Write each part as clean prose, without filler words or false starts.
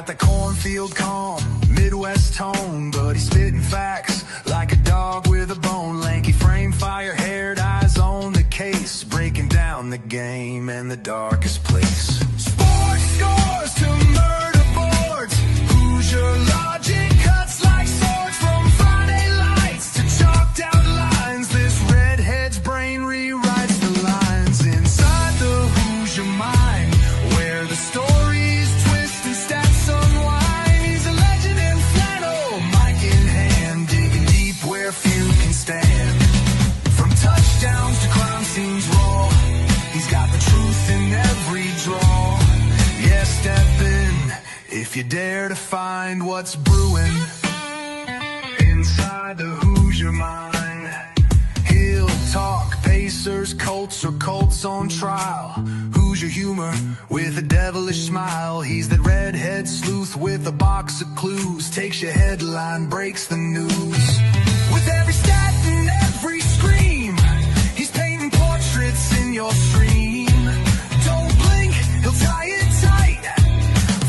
got the cornfield calm, Midwest tone, but he's spitting facts like a dog with a bone. Lanky frame, fire-haired eyes on the case, breaking down the game in the darkest place. Sports scores to murder boards, Hoosier logic cuts like swords. From Friday lights to chalked out lines, this redhead's brain rewrites the lines inside the Hoosier mind, where the stories twist and stats unwind. He's a legend in flannel, mic in hand, digging deep where few can stand. From touchdowns to crime scenes raw, he's got the truth in every draw. Yeah, step in if you dare to find what's brewing inside the Hoosier mind. He'll talk Pacers, Colts, or Colts on trial. Hoosier humor with a devilish smile. He's that redhead sleuth with a box of clues. Takes your headline, breaks the news. With every stat and every scream, he's painting portraits in your stream. Don't blink, he'll tie it tight.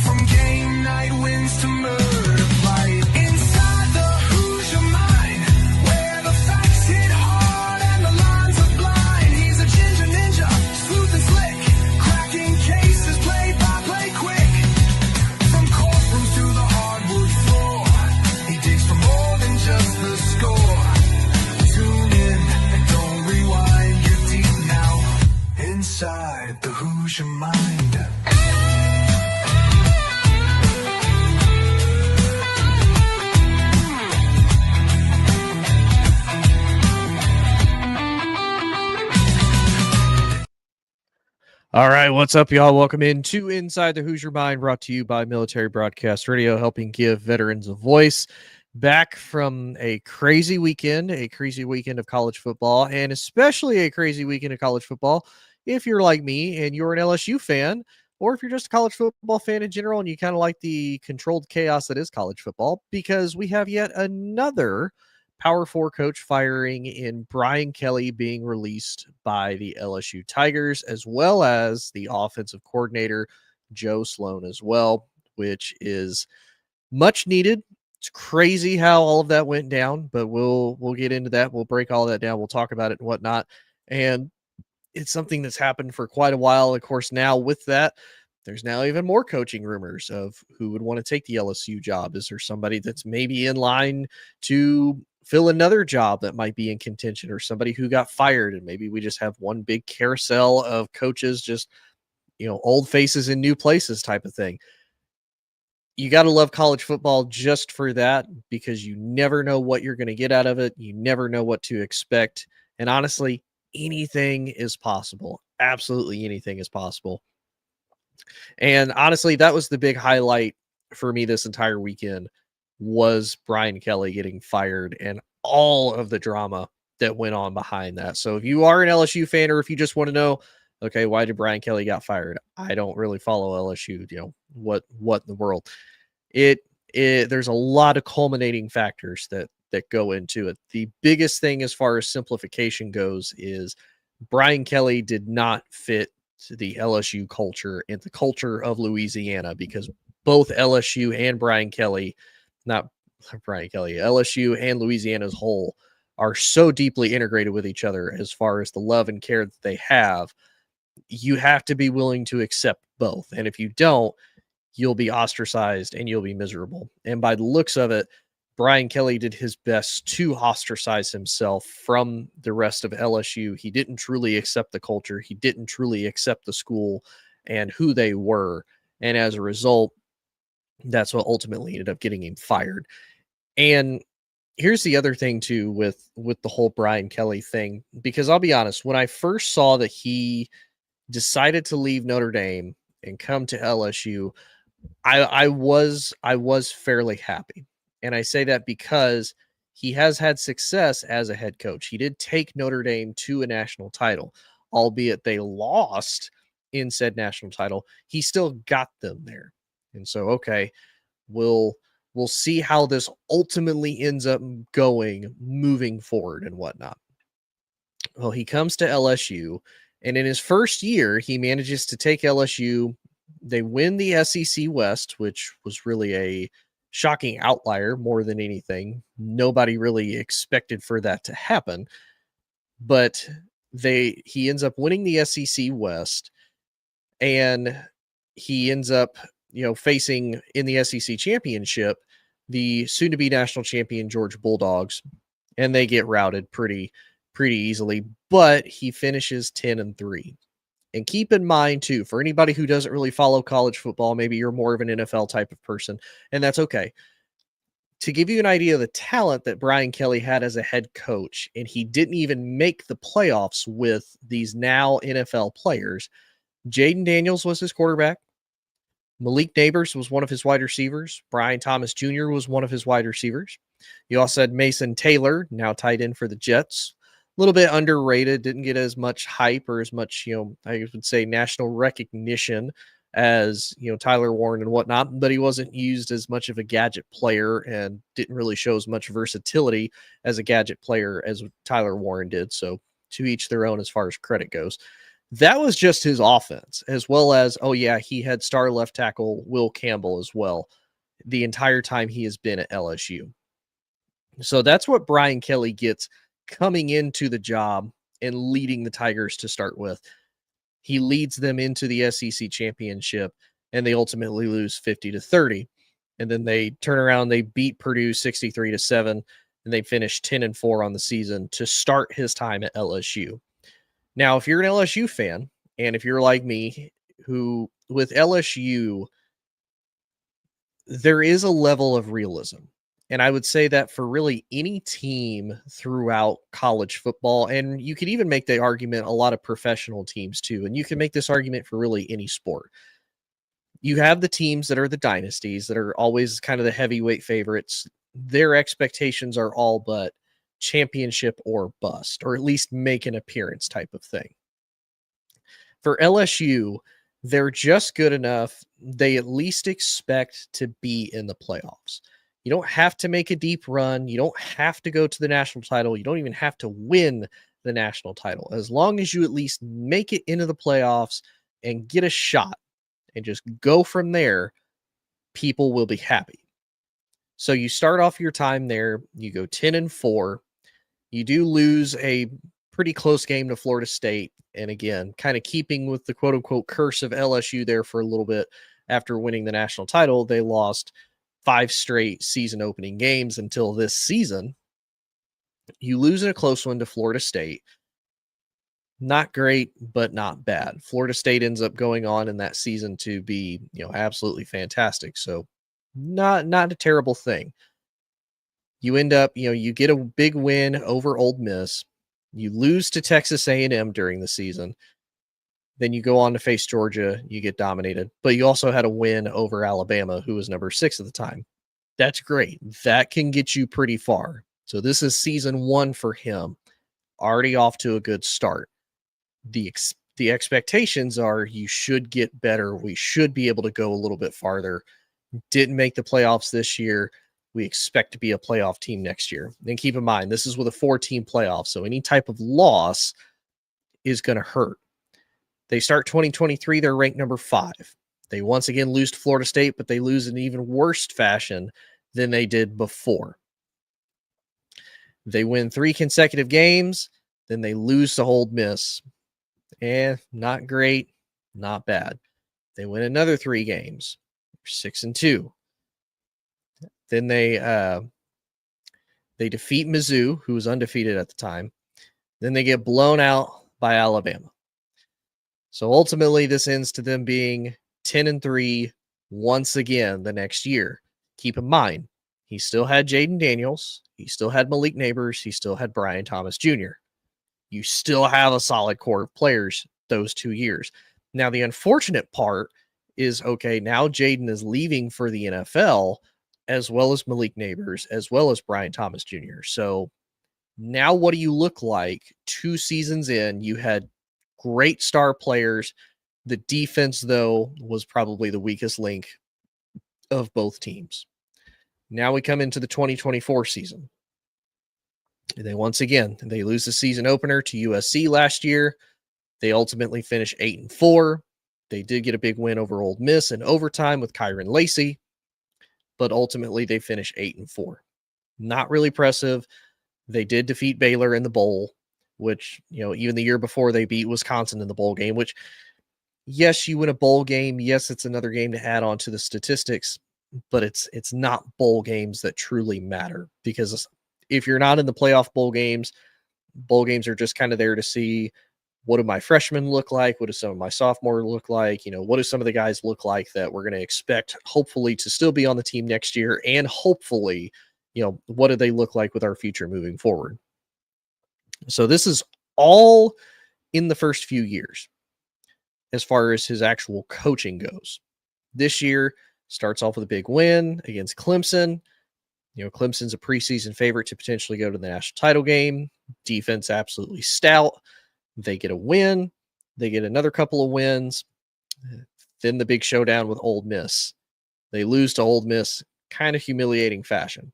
From game night wins to murder fight. Inside the Hoosier mind, where the facts hit hard and the lines are blind. He's a ginger ninja, smooth and slick, cracking cases play by play quick. From courtrooms to the hardwood floor, he digs for more than just the score. Tune in and don't rewind, you're deep now inside the Hoosier mind. All right, what's up, y'all? Welcome into Inside the Hoosier Mind, brought to you by Military Broadcast Radio, helping give veterans a voice. Back from a crazy weekend of college football, and especially a crazy weekend of college football if you're like me and you're an LSU fan, or if you're just a college football fan in general and you kind of like the controlled chaos that is college football, because we have yet another Power 4 coach firing in Brian Kelly being released by the LSU Tigers, as well as the offensive coordinator, Joe Sloan, as well, which is much needed. It's crazy how all of that went down, but we'll get into that. We'll break all that down. We'll talk about it and whatnot. And it's something that's happened for quite a while. Of course, now with that, there's now even more coaching rumors of who would want to take the LSU job. Is there somebody that's maybe in line to fill another job that might be in contention, or somebody who got fired, and maybe we just have one big carousel of coaches, just, old faces in new places type of thing. You got to love college football just for that, because you never know what you're going to get out of it. You never know what to expect. And honestly, anything is possible. Absolutely anything is possible. And honestly, that was the big highlight for me this entire weekend, was Brian Kelly getting fired and all of the drama that went on behind that. So if you are an LSU fan, or if you just want to know, okay, why did Brian Kelly got fired? I don't really follow LSU, what in the world? There's a lot of culminating factors that go into it. The biggest thing as far as simplification goes is Brian Kelly did not fit the LSU culture and the culture of Louisiana, because both LSU and LSU and Louisiana as a whole are so deeply integrated with each other as far as the love and care that they have. You have to be willing to accept both. And if you don't, you'll be ostracized and you'll be miserable. And by the looks of it, Brian Kelly did his best to ostracize himself from the rest of LSU. He didn't truly accept the culture. He didn't truly accept the school and who they were. And as a result, that's what ultimately ended up getting him fired. And here's the other thing too with the whole Brian Kelly thing, because I'll be honest, when I first saw that he decided to leave Notre Dame and come to LSU, I was fairly happy. And I say that because he has had success as a head coach. He did take Notre Dame to a national title, albeit they lost in said national title. He still got them there. And so, okay, we'll see how this ultimately ends up going moving forward and whatnot. Well, he comes to LSU, and in his first year, he manages to take LSU They win the SEC West, which was really a shocking outlier more than anything. Nobody really expected for that to happen, but he ends up winning the SEC West, and he ends up, facing in the SEC championship the soon to be national champion Georgia Bulldogs, and they get routed pretty easily, but he finishes 10-3. And keep in mind too, for anybody who doesn't really follow college football, maybe you're more of an NFL type of person, and that's okay. To give you an idea of the talent that Brian Kelly had as a head coach, and he didn't even make the playoffs with these now NFL players. Jaden Daniels was his quarterback. Malik Neighbors was one of his wide receivers. Brian Thomas Jr. was one of his wide receivers. You also had Mason Taylor, now tight end for the Jets. A little bit underrated, didn't get as much hype or as much, I would say national recognition as, Tyler Warren and whatnot, but he wasn't used as much of a gadget player and didn't really show as much versatility as a gadget player as Tyler Warren did. So to each their own as far as credit goes. That was just his offense, as well as, he had star left tackle Will Campbell as well the entire time he has been at LSU. So that's what Brian Kelly gets coming into the job and leading the Tigers to start with. He leads them into the SEC championship, and they ultimately lose 50-30. And then they turn around, they beat Purdue 63-7, and they finish 10-4 on the season to start his time at LSU. Now, if you're an LSU fan, and if you're like me, who with LSU, there is a level of realism. And I would say that for really any team throughout college football, and you could even make the argument a lot of professional teams too, and you can make this argument for really any sport. You have the teams that are the dynasties that are always kind of the heavyweight favorites. Their expectations are all but championship or bust, or at least make an appearance type of thing. For LSU, they're just good enough. They at least expect to be in the playoffs. You don't have to make a deep run. You don't have to go to the national title. You don't even have to win the national title. As long as you at least make it into the playoffs and get a shot and just go from there, people will be happy. So you start off your time there. You go 10-4. You do lose a pretty close game to Florida State. And again, kind of keeping with the quote unquote curse of LSU there for a little bit after winning the national title, they lost 5 straight season opening games until this season. You lose in a close one to Florida State. Not great, but not bad. Florida State ends up going on in that season to be, absolutely fantastic. So not a terrible thing. You end up, you get a big win over Ole Miss. You lose to Texas A&M during the season. Then you go on to face Georgia. You get dominated. But you also had a win over Alabama, who was number 6 at the time. That's great. That can get you pretty far. So this is season 1 for him. Already off to a good start. The expectations are you should get better. We should be able to go a little bit farther. Didn't make the playoffs this year. We expect to be a playoff team next year. And keep in mind, this is with a 4-team playoff, so any type of loss is going to hurt. They start 2023, they're ranked number 5. They once again lose to Florida State, but they lose in even worse fashion than they did before. They win 3 consecutive games, then they lose to Ole Miss. Not great, not bad. They win another 3 games, 6-2. Then they defeat Mizzou, who was undefeated at the time. Then they get blown out by Alabama. So ultimately, this ends to them being 10-3 once again the next year. Keep in mind, he still had Jaden Daniels. He still had Malik Neighbors. He still had Brian Thomas Jr. You still have a solid core of players those 2 years. Now, the unfortunate part is, okay, now Jaden is leaving for the NFL, as well as Malik Neighbors, as well as Brian Thomas Jr. So now what do you look like 2 seasons in? You had great star players. The defense, though, was probably the weakest link of both teams. Now we come into the 2024 season. And they lose the season opener to USC last year. They ultimately finish 8-4. They did get a big win over Ole Miss in overtime with Kyron Lacey, but ultimately they finished 8-4. Not really impressive. They did defeat Baylor in the bowl, which, even the year before they beat Wisconsin in the bowl game, which, yes, you win a bowl game. Yes, it's another game to add on to the statistics, but it's not bowl games that truly matter, because if you're not in the playoff bowl games are just kind of there to see, what do my freshmen look like? What do some of my sophomore look like? What do some of the guys look like that we're going to expect, hopefully, to still be on the team next year? And hopefully, what do they look like with our future moving forward? So this is all in the first few years as far as his actual coaching goes. This year starts off with a big win against Clemson. Clemson's a preseason favorite to potentially go to the national title game. Defense absolutely stout. They get a win. They get another couple of wins. Then the big showdown with Ole Miss. They lose to Ole Miss, kind of humiliating fashion.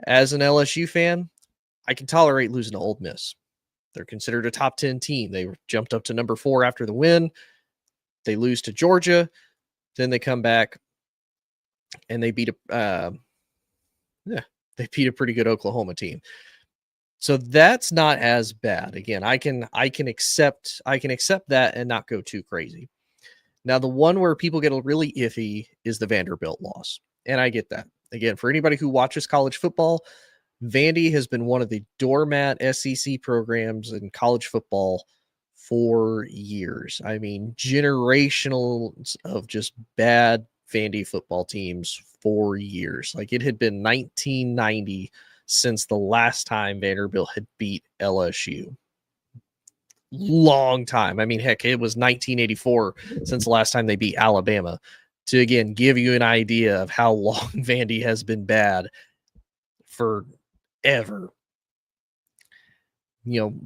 As an LSU fan, I can tolerate losing to Ole Miss. They're considered a top 10 team. They jumped up to number 4 after the win. They lose to Georgia. Then they come back and they beat a pretty good Oklahoma team. So that's not as bad. Again, I can accept that and not go too crazy. Now, the one where people get really iffy is the Vanderbilt loss. And I get that. Again, for anybody who watches college football, Vandy has been one of the doormat SEC programs in college football for years. I mean, generational of just bad Vandy football teams for years. Like, it had been 1990 since the last time Vanderbilt had beat LSU. Long time. I mean, heck, it was 1984 since the last time they beat Alabama, to, again, give you an idea of how long Vandy has been bad forever.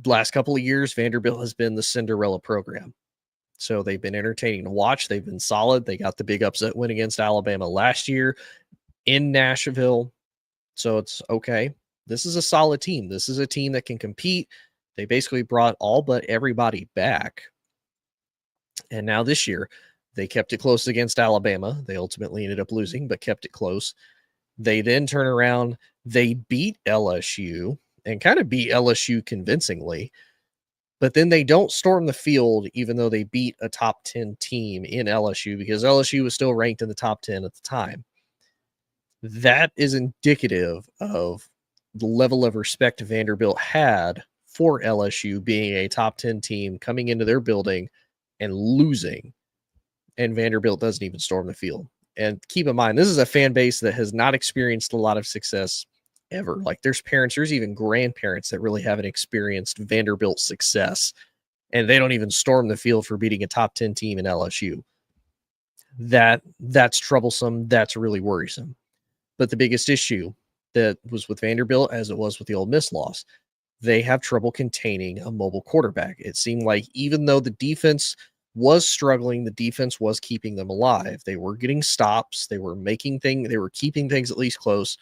Last couple of years, Vanderbilt has been the Cinderella program. So they've been entertaining to watch. They've been solid. They got the big upset win against Alabama last year in Nashville. So it's okay. This is a solid team. This is a team that can compete. They basically brought all but everybody back. And now this year, they kept it close against Alabama. They ultimately ended up losing, but kept it close. They then turn around. They beat LSU and kind of beat LSU convincingly. But then they don't storm the field, even though they beat a top 10 team in LSU, because LSU was still ranked in the top 10 at the time. That is indicative of the level of respect Vanderbilt had for LSU being a top 10 team coming into their building and losing. And Vanderbilt doesn't even storm the field. And keep in mind, this is a fan base that has not experienced a lot of success ever. Like, there's even grandparents that really haven't experienced Vanderbilt success, and they don't even storm the field for beating a top 10 team in LSU. That's troublesome. That's really worrisome. But the biggest issue that was with Vanderbilt, as it was with the Ole Miss loss, they have trouble containing a mobile quarterback. It seemed like even though the defense was struggling, the defense was keeping them alive. They were getting stops. They were keeping things at least close.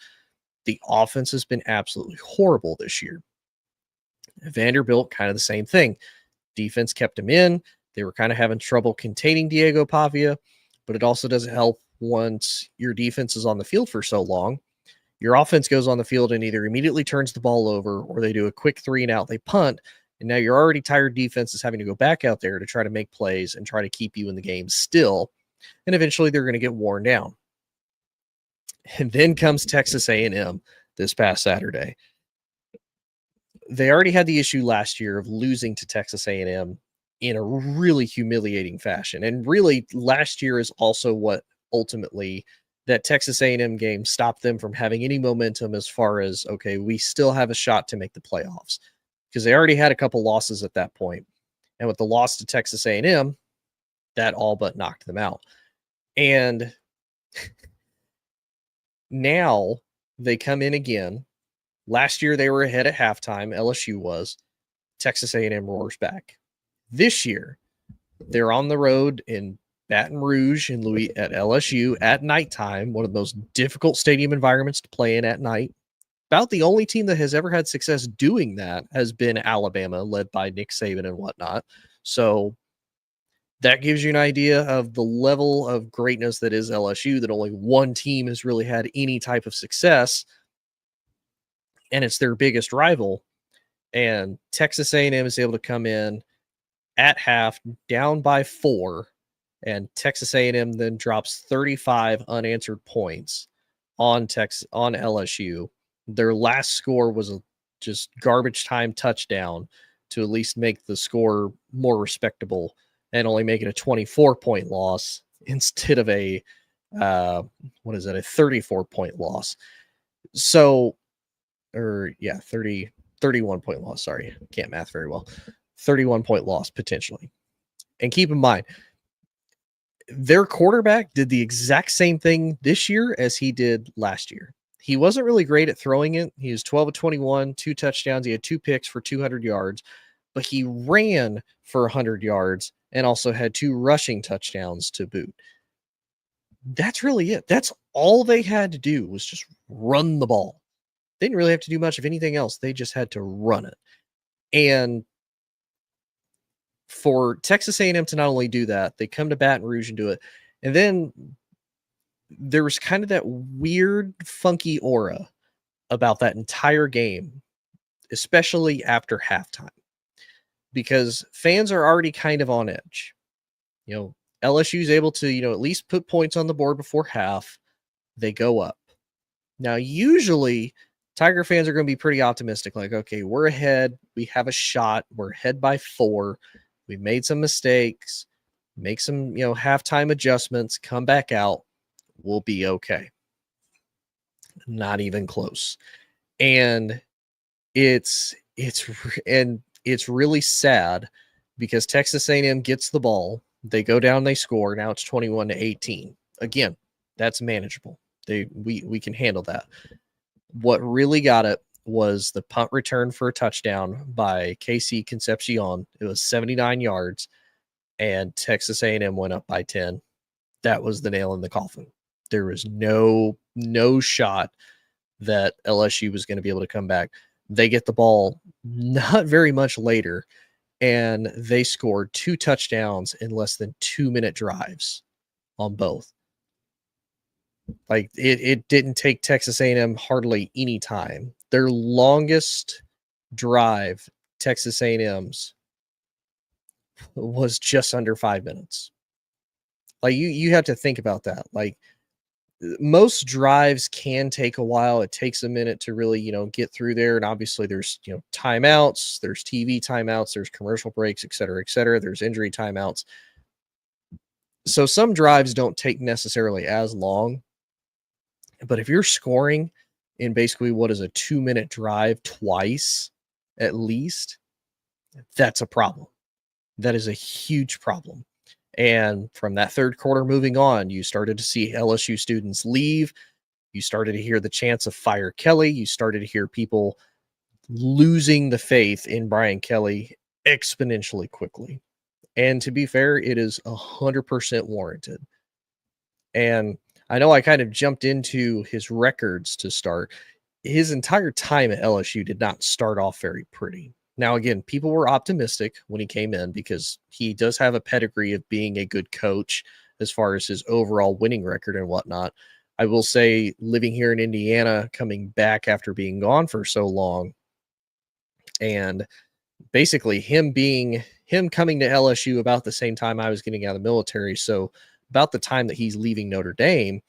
The offense has been absolutely horrible this year. Vanderbilt, kind of the same thing. Defense kept them in. They were kind of having trouble containing Diego Pavia, but it also doesn't help once your defense is on the field for so long. Your offense goes on the field and either immediately turns the ball over, or they do a quick 3 and out, they punt, and now your already tired defense is having to go back out there to try to make plays and try to keep you in the game still, and eventually they're going to get worn down. And then comes Texas A&M this past Saturday. They already had the issue last year of losing to Texas A&M in a really humiliating fashion. And really, last year is also what ultimately that Texas A&M game stopped them from having any momentum as far as, okay, we still have a shot to make the playoffs, because they already had a couple losses at that point. And with the loss to Texas A&M, that all but knocked them out. And now they come in again. Last year they were ahead at halftime. LSU was. Texas A&M roars back. This year they're on the road in Baton Rouge at LSU at nighttime, one of the most difficult stadium environments to play in at night. About the only team that has ever had success doing that has been Alabama, led by Nick Saban and whatnot. So That gives you an idea of the level of greatness that is LSU, that only one team has really had any type of success, and it's their biggest rival. And Texas A&M is able to come in at half down by 4, and Texas A&M then drops 35 unanswered points on LSU. Their last score was a just garbage time touchdown to at least make the score more respectable and only make it a 24-point loss instead of a a 34-point loss. So, or yeah, 31-point loss. Sorry, can't math very well. 31-point loss potentially. And keep in mind, their quarterback did the exact same thing this year as he did last year. He wasn't really great at throwing it. He was 12 of 21, 2 touchdowns. He had 2 picks for 200 yards, but he ran for 100 yards and also had 2 rushing touchdowns to boot. That's really it. That's all they had to do, was just run the ball. They didn't really have to do much of anything else. They just had to run it. And for Texas A&M to not only do that, they come to Baton Rouge and do it. And then there was kind of that weird, funky aura about that entire game, especially after halftime, because fans are already kind of on edge. LSU is able to, at least put points on the board before half. They go up. Now, usually Tiger fans are going to be pretty optimistic. Like, okay, we're ahead. We have a shot. We're ahead by 4. We've made some mistakes. Make some, halftime adjustments. Come back out. We'll be okay. Not even close. And it's really sad because Texas A&M gets the ball. They go down. They score. Now it's 21-18. Again, that's manageable. We can handle that. What really got it was the punt return for a touchdown by KC Concepcion. It was 79 yards, and Texas A&M went up by 10. That was the nail in the coffin. There was no shot that LSU was going to be able to come back. They get the ball not very much later, and they scored 2 touchdowns in less than 2-minute drives on both. Like it didn't take Texas A&M hardly any time. Their longest drive, Texas A&M's, was just under 5 minutes. Like you have to think about that. Like most drives can take a while. It takes a minute to really, get through there. And obviously there's, timeouts, there's TV timeouts, there's commercial breaks, et cetera, et cetera. There's injury timeouts. So some drives don't take necessarily as long. But if you're scoring in basically what is a 2-minute drive twice, at least, that's a problem. That is a huge problem. And from that third quarter moving on, you started to see LSU students leave. You started to hear the chants of fire Kelly. You started to hear people losing the faith in Brian Kelly exponentially quickly. And to be fair, it is 100% warranted. And I know I kind of jumped into his records to start. His entire time at LSU did not start off very pretty. Now, again, people were optimistic when he came in because he does have a pedigree of being a good coach as far as his overall winning record and whatnot. I will say, living here in Indiana, coming back after being gone for so long, and basically him coming to LSU about the same time I was getting out of the military. So about the time that he's leaving Notre Dame,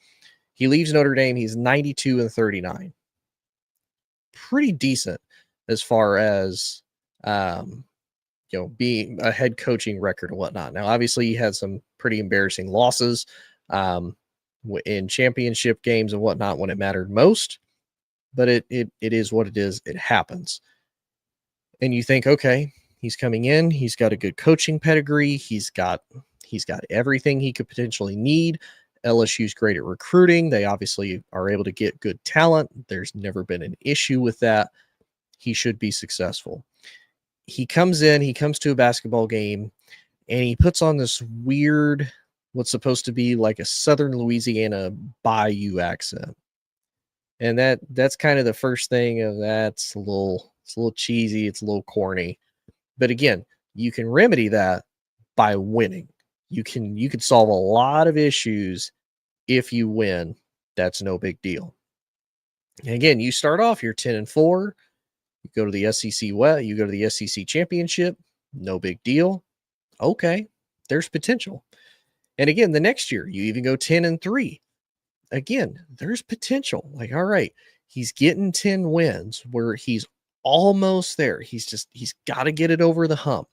he leaves Notre Dame. He's 92-39. Pretty decent as far as, being a head coaching record and whatnot. Now, obviously he had some pretty embarrassing losses in championship games and whatnot when it mattered most, but it is what it is. It happens. And you think, okay, he's coming in. He's got a good coaching pedigree. He's got everything he could potentially need. LSU's great at recruiting. They obviously are able to get good talent. There's never been an issue with that. He should be successful. He comes to a basketball game, and he puts on this weird, what's supposed to be like a Southern Louisiana Bayou accent. And that's kind of the first thing of it's a little cheesy. It's a little corny. But again, you can remedy that by winning. You could solve a lot of issues if you win. That's no big deal. And again, you start off, you're 10-4. You go to the SEC West, you go to the SEC championship, no big deal. Okay, there's potential. And again, the next year, you even go 10-3. Again, there's potential. Like, all right, he's getting 10 wins where he's almost there. He's got to get it over the hump.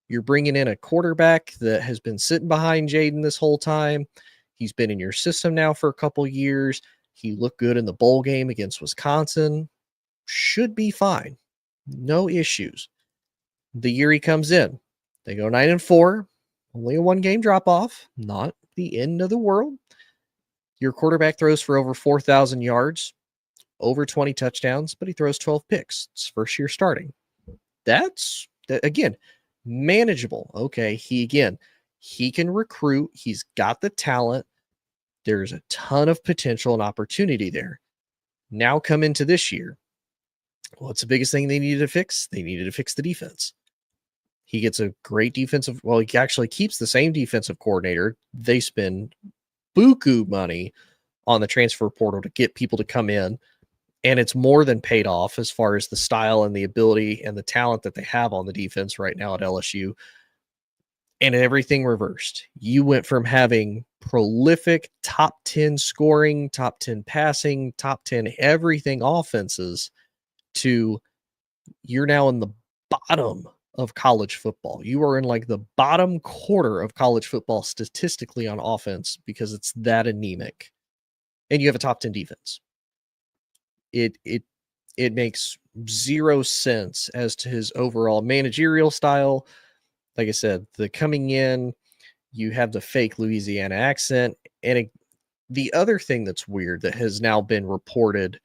You're bringing in a quarterback that has been sitting behind Jaden this whole time. He's been in your system now for a couple years. He looked good in the bowl game against Wisconsin. Should be fine. No issues. The year he comes in, they go 9-4, only a 1-game drop off, not the end of the world. Your quarterback throws for over 4,000 yards, over 20 touchdowns, but he throws 12 picks. It's first year starting. That's, again, manageable. Okay, he can recruit. He's got the talent. There's a ton of potential and opportunity there. Now come into this year. What's the biggest thing they needed to fix? They needed to fix the defense. He gets a great defensive, well, he actually keeps the same defensive coordinator. They spend buku money on the transfer portal to get people to come in, and it's more than paid off as far as the style and the ability and the talent that they have on the defense right now at LSU. And everything reversed. You went from having prolific top 10 scoring, top 10 passing, top 10 everything offenses to you're now in the bottom of college football. You are in like the bottom quarter of college football statistically on offense because it's that anemic. And you have a top 10 defense. It makes zero sense as to his overall managerial style. Like I said, the coming in, you have the fake Louisiana accent. And the other thing that's weird that has now been reported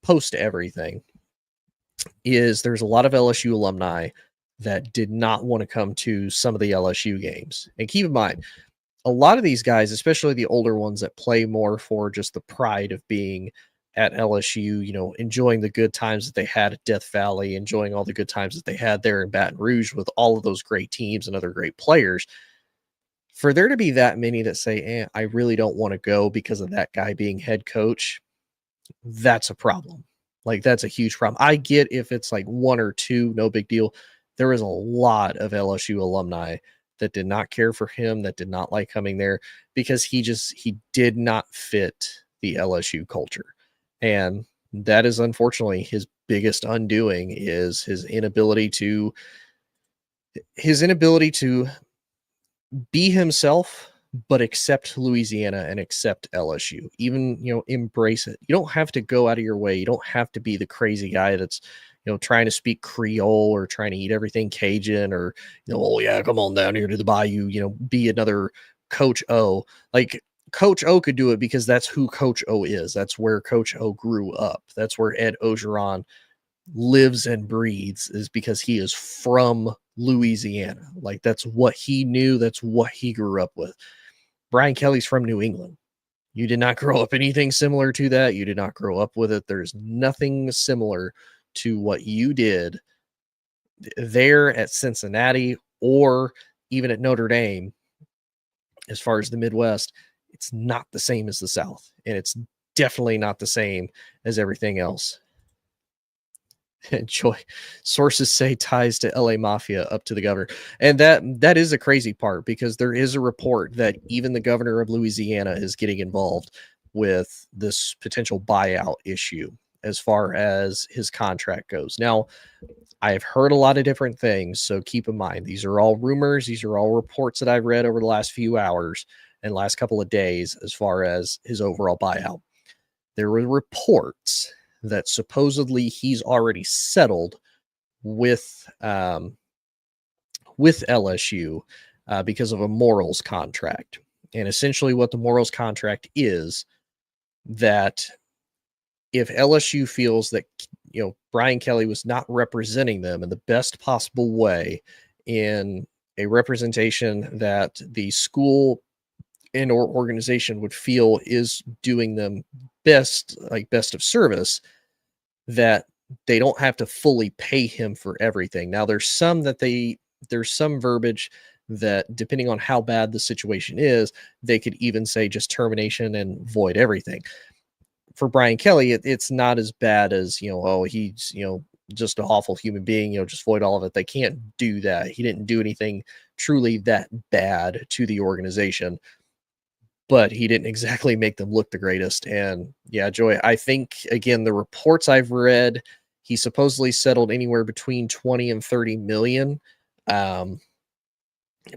post everything is there's a lot of LSU alumni that did not want to come to some of the LSU games. And keep in mind, a lot of these guys, especially the older ones that play more for just the pride of being at LSU, enjoying the good times that they had at Death Valley, enjoying all the good times that they had there in Baton Rouge with all of those great teams and other great players. For there to be that many that say, I really don't want to go because of that guy being head coach, that's a problem. Like, that's a huge problem. I get if it's like one or two, no big deal. There was a lot of LSU alumni that did not care for him, that did not like coming there because he did not fit the LSU culture. And that is unfortunately his biggest undoing is his inability to be himself, but accept Louisiana and accept LSU, even, embrace it. You don't have to go out of your way. You don't have to be the crazy guy that's, trying to speak Creole or trying to eat everything Cajun or, oh yeah, come on down here to the bayou, be another Coach O. Like, Coach O could do it because that's who Coach O is. That's where Coach O grew up. That's where Ed Ogeron lives and breathes, is because he is from Louisiana. Like, that's what he knew. That's what he grew up with. Brian Kelly's from New England. You did not grow up anything similar to that. You did not grow up with it. There's nothing similar to what you did there at Cincinnati or even at Notre Dame. As far as the Midwest, it's not the same as the South, and it's definitely not the same as everything else. Enjoy. Sources say ties to LA Mafia up to the governor. And that is a crazy part, because there is a report that even the governor of Louisiana is getting involved with this potential buyout issue as far as his contract goes. Now, I've heard a lot of different things, so keep in mind, these are all rumors. These are all reports that I've read over the last few hours and last couple of days as far as his overall buyout. There were reports that supposedly he's already settled with LSU because of a morals contract. And essentially what the morals contract is, that if LSU feels that, Brian Kelly was not representing them in the best possible way, in a representation that the school and or organization would feel is doing them best of service, that they don't have to fully pay him for everything. Now, there's some verbiage that depending on how bad the situation is, they could even say just termination and void everything. For Brian Kelly, it's not as bad as, oh, he's, just an awful human being, just void all of it. They can't do that. He didn't do anything truly that bad to the organization, but he didn't exactly make them look the greatest. And yeah, Joy, I think, again, the reports I've read, he supposedly settled anywhere between 20 and 30 million.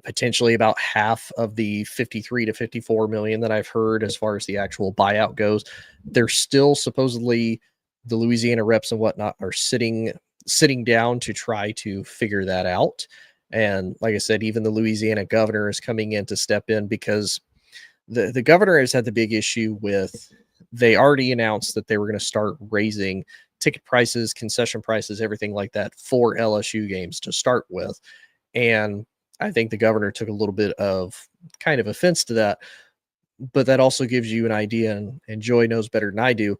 Potentially about half of the 53 to 54 million that I've heard as far as the actual buyout goes. They're still supposedly, the Louisiana reps and whatnot are sitting down to try to figure that out. And like I said, even the Louisiana governor is coming in to step in, because the governor has had the big issue with, they already announced that they were going to start raising ticket prices, concession prices, everything like that for LSU games to start with. And I think the governor took a little bit of kind of offense to that, but that also gives you an idea, and Joy knows better than I do,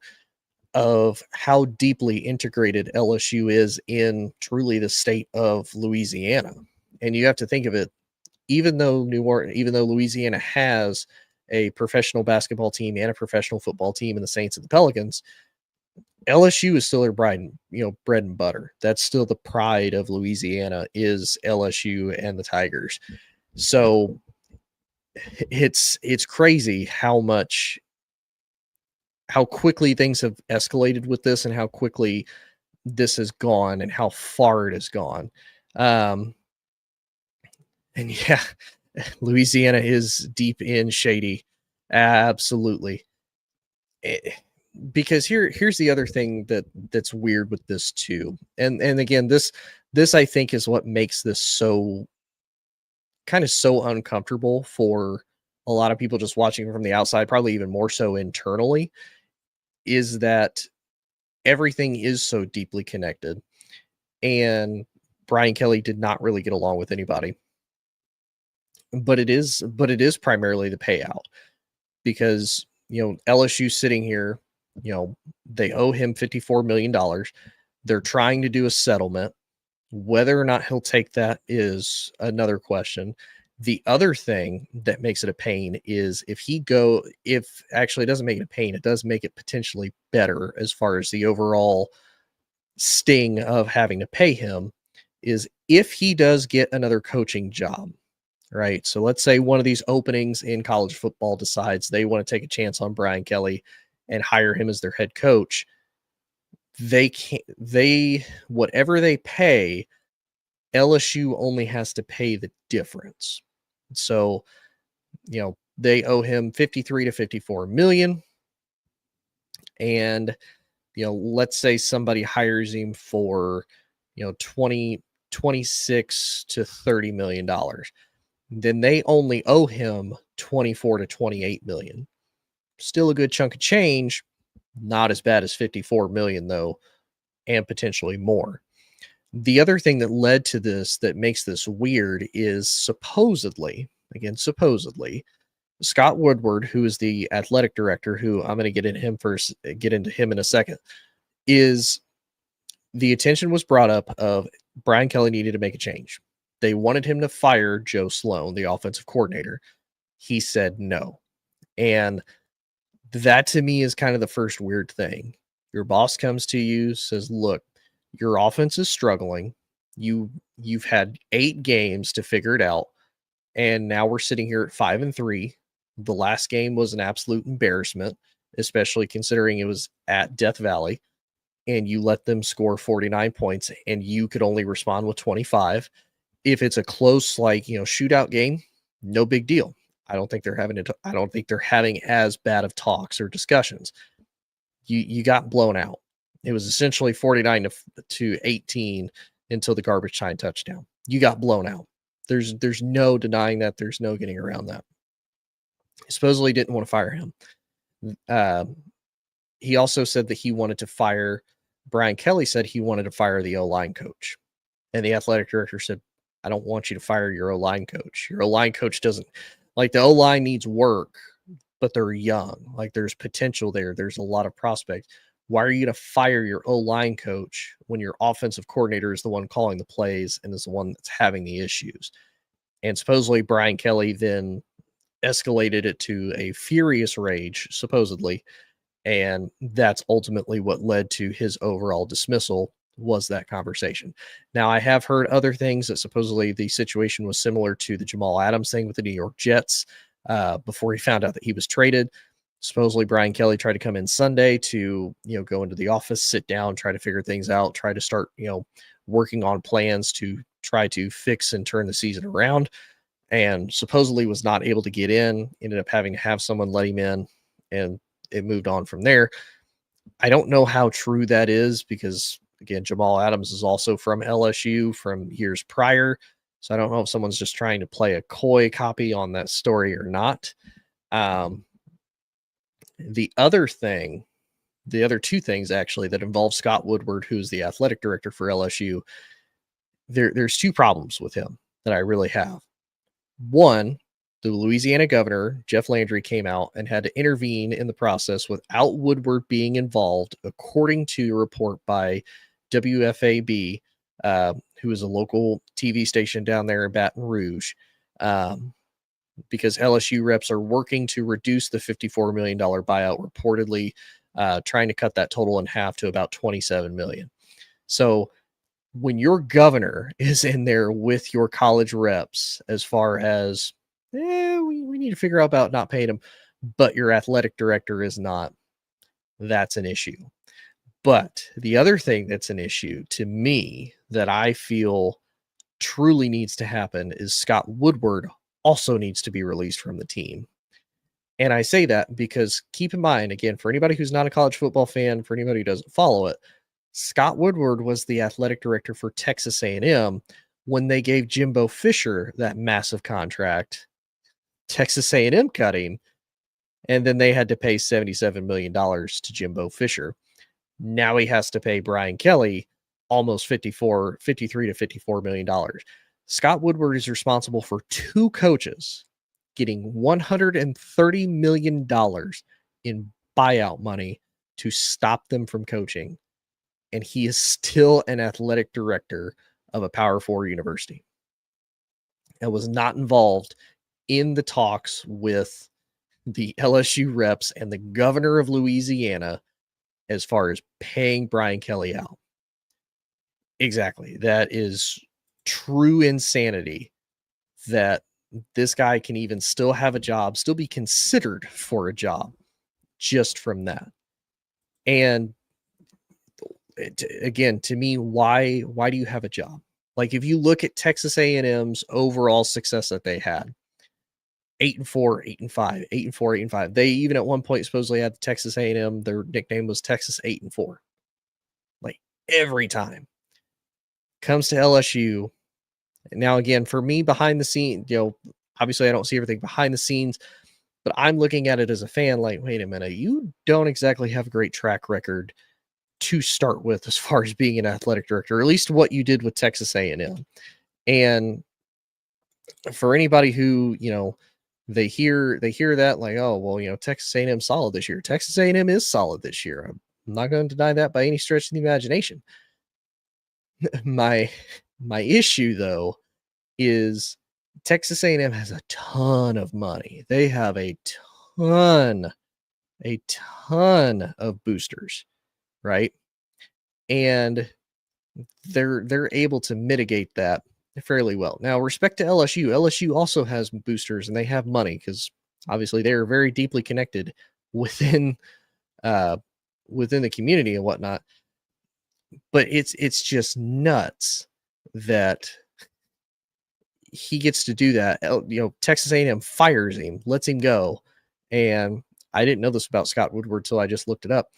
of how deeply integrated LSU is in truly the state of Louisiana. And you have to think of it, even though Louisiana has a professional basketball team and a professional football team in the Saints and the Pelicans, LSU is still their bread and butter. That's still the pride of Louisiana, is LSU and the Tigers. So it's crazy how quickly things have escalated with this, and how quickly this has gone, and how far it has gone. And yeah, Louisiana is deep in shady. Absolutely. Because here's the other thing that's weird with this too. And again, this I think is what makes this so uncomfortable for a lot of people just watching from the outside, probably even more so internally, is that everything is so deeply connected, and Brian Kelly did not really get along with anybody. But it is primarily the payout, because LSU sitting here, they owe him $54 million. They're trying to do a settlement. Whether or not he'll take that is another question. The other thing that makes it a pain is if actually it doesn't make it a pain, it does make it potentially better as far as the overall sting of having to pay him, is if he does get another coaching job, right? So let's say one of these openings in college football decides they want to take a chance on Brian Kelly and hire him as their head coach. Whatever they pay, LSU only has to pay the difference. So, they owe him 53 to 54 million. And, let's say somebody hires him for, 26 to $30 million. Then they only owe him 24 to 28 million. Still a good chunk of change, not as bad as 54 million though, and potentially more. The other thing that led to this that makes this weird is supposedly, Scott Woodward, who is the athletic director, who I'm going to get into him in a second, is the attention was brought up of Brian Kelly needed to make a change. They wanted him to fire Joe Sloan, the offensive coordinator. He said no. And that to me is kind of the first weird thing. Your boss comes to you, says, look, your offense is struggling. You've had 8 games to figure it out. And now we're sitting here at 5-3. The last game was an absolute embarrassment, especially considering it was at Death Valley, and you let them score 49 points and you could only respond with 25. If it's a close, shootout game, no big deal. I don't think they're having as bad of talks or discussions. You got blown out. It was essentially 49 to 18 until the garbage time touchdown. You got blown out. There's no denying that. There's no getting around that. He supposedly didn't want to fire him. He also said that he wanted to fire. Brian Kelly said he wanted to fire the O-line coach. And the athletic director said, I don't want you to fire your O-line coach. Your O-line coach doesn't, the O-line needs work, but they're young. There's potential there. There's a lot of prospects. Why are you going to fire your O-line coach when your offensive coordinator is the one calling the plays and is the one that's having the issues? And supposedly Brian Kelly then escalated it to a furious rage, supposedly. And that's ultimately what led to his overall dismissal, was that conversation. Now, I have heard other things that supposedly the situation was similar to the Jamal Adams thing with the New York Jets before he found out that he was traded. Supposedly Brian Kelly tried to come in Sunday to, go into the office, sit down, try to figure things out, try to start, working on plans to try to fix and turn the season around, and supposedly was not able to get in, ended up having to have someone let him in, and it moved on from there. I don't know how true that is because, again, Jamal Adams is also from LSU from years prior. So I don't know if someone's just trying to play a coy copy on that story or not. Um, the other thing, the other two things actually that involve Scott Woodward, who's the athletic director for LSU, there's two problems with him that I really have. One, the Louisiana governor, Jeff Landry, came out and had to intervene in the process without Woodward being involved, according to a report by WFAB, who is a local TV station down there in Baton Rouge, because LSU reps are working to reduce the $54 million buyout, reportedly trying to cut that total in half to about $27 million. So when your governor is in there with your college reps, as far as we need to figure out about not paying them, but your athletic director is not, that's an issue. But the other thing that's an issue to me that I feel truly needs to happen is Scott Woodward also needs to be released from the team. And I say that because, keep in mind, again, for anybody who's not a college football fan, for anybody who doesn't follow it, Scott Woodward was the athletic director for Texas A&M when they gave Jimbo Fisher that massive contract. Texas A&M cut him, and then they had to pay $77 million to Jimbo Fisher. Now he has to pay Brian Kelly almost 53 to $54 million. Scott Woodward is responsible for two coaches getting $130 million in buyout money to stop them from coaching. And he is still an athletic director of a Power 4 university and was not involved in the talks with the LSU reps and the governor of Louisiana as far as paying Brian Kelly out. Exactly. That is true insanity, that this guy can even still have a job, still be considered for a job just from that. And again, to me, why do you have a job? Like, if you look at Texas A&M's overall success that they had, 8-4, 8-5, 8-4, 8-5. They even at one point supposedly had Texas A&M. Their nickname was Texas 8-4. Like, every time comes to LSU. Now, again, for me, behind the scenes, obviously I don't see everything behind the scenes, but I'm looking at it as a fan like, wait a minute, you don't exactly have a great track record to start with as far as being an athletic director, or at least what you did with Texas A&M. And for anybody who, they hear that like, oh, well, Texas A&M solid this year. Texas A&M is solid this year. I'm not going to deny that by any stretch of the imagination. my issue though is Texas A&M has a ton of money. They have a ton of boosters, right? And they're able to mitigate that fairly well. Now, respect to LSU. LSU also has boosters and they have money because obviously they are very deeply connected within the community and whatnot. But it's just nuts that he gets to do that. Texas A&M fires him, lets him go, and I didn't know this about Scott Woodward till I just looked it up.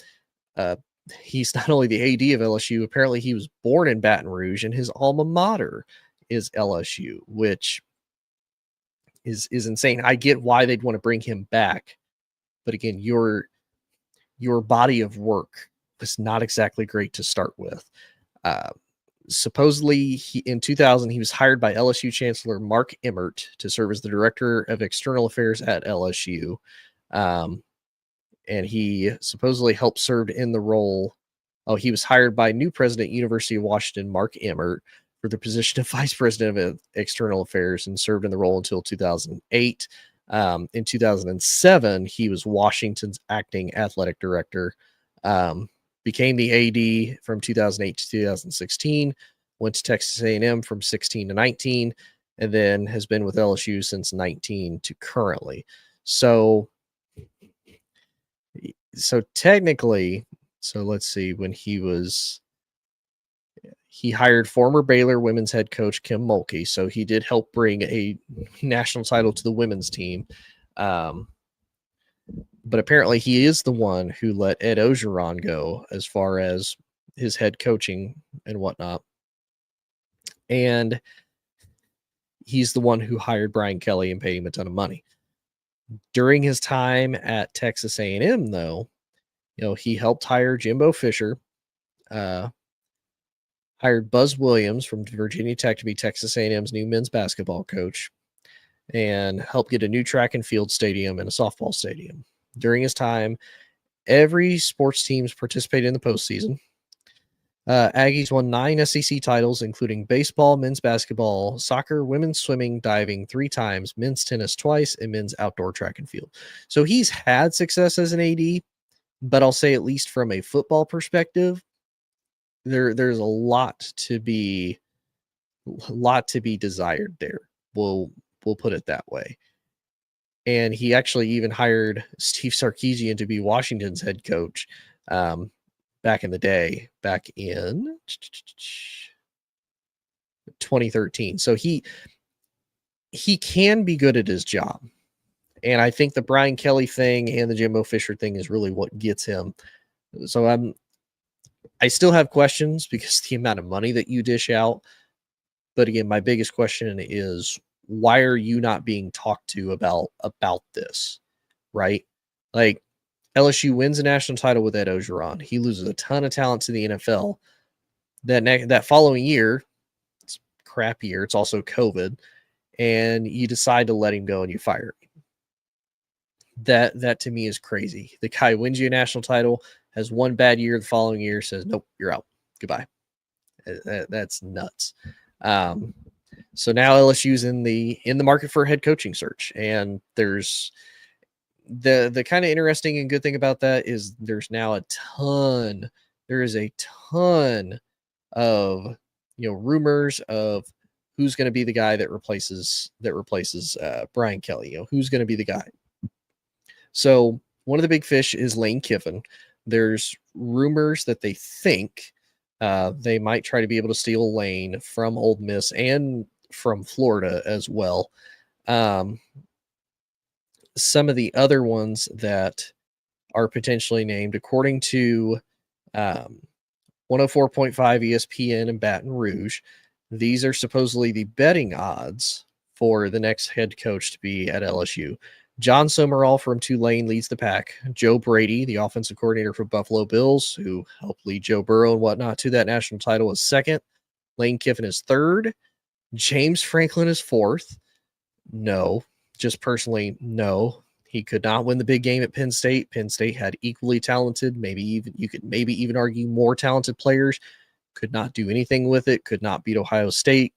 He's not only the AD of LSU, apparently he was born in Baton Rouge, and his alma mater is LSU, which is insane. I get why they'd want to bring him back, but again, your body of work was not exactly great to start with. Supposedly, in 2000, he was hired by LSU Chancellor Mark Emmert to serve as the Director of External Affairs at LSU. And he supposedly helped serve in the role. Oh, he was hired by new president, University of Washington, Mark Emmert, for the position of Vice President of External Affairs and served in the role until 2008. In 2007, he was Washington's acting athletic director, became the AD from 2008 to 2016, went to Texas A&M from 16 to 19, and then has been with LSU since 19 to currently. So technically, let's see, when he hired former Baylor women's head coach Kim Mulkey. So he did help bring a national title to the women's team. But apparently he is the one who let Ed Ogeron go as far as his head coaching and whatnot. And he's the one who hired Brian Kelly and paid him a ton of money. During his time at Texas A&M, though, he helped hire Jimbo Fisher, hired Buzz Williams from Virginia Tech to be Texas A&M's new men's basketball coach, and helped get a new track and field stadium and a softball stadium. During his time, every sports teams participated in the postseason. Aggies won 9 SEC titles, including baseball, men's basketball, soccer, women's swimming, diving 3 times, men's tennis twice, and men's outdoor track and field. So he's had success as an AD, but I'll say at least from a football perspective, there's a lot to be desired there. We'll put it that way. And he actually even hired Steve Sarkisian to be Washington's head coach back in the day, back in 2013. So he can be good at his job. And I think the Brian Kelly thing and the Jimbo Fisher thing is really what gets him. So I still have questions because the amount of money that you dish out. But again, my biggest question is, why are you not being talked to about this, right? Like, LSU wins a national title with Ed Ogeron. He loses a ton of talent to the NFL. That following year, it's a crap year. It's also COVID, and you decide to let him go and you fire him. That to me is crazy. The guy wins you a national title, has one bad year the following year, says, nope, you're out. Goodbye. That's nuts. So now LSU's in the market for a head coaching search. And there's the kind of interesting and good thing about that is there's now a ton of rumors of who's going to be the guy that replaces Brian Kelly. Who's going to be the guy. So one of the big fish is Lane Kiffin. There's rumors that they think they might try to be able to steal Lane from Ole Miss and from Florida as well. Some of the other ones that are potentially named, according to 104.5 ESPN in Baton Rouge, these are supposedly the betting odds for the next head coach to be at LSU. John Summerall from Tulane leads the pack. Joe Brady, the offensive coordinator for Buffalo Bills, who helped lead Joe Burrow and whatnot to that national title, is second. Lane Kiffin is third. James Franklin is fourth. No, just personally, no. He could not win the big game at Penn State. Penn State had equally talented, you could even argue more talented players. Could not do anything with it. Could not beat Ohio State.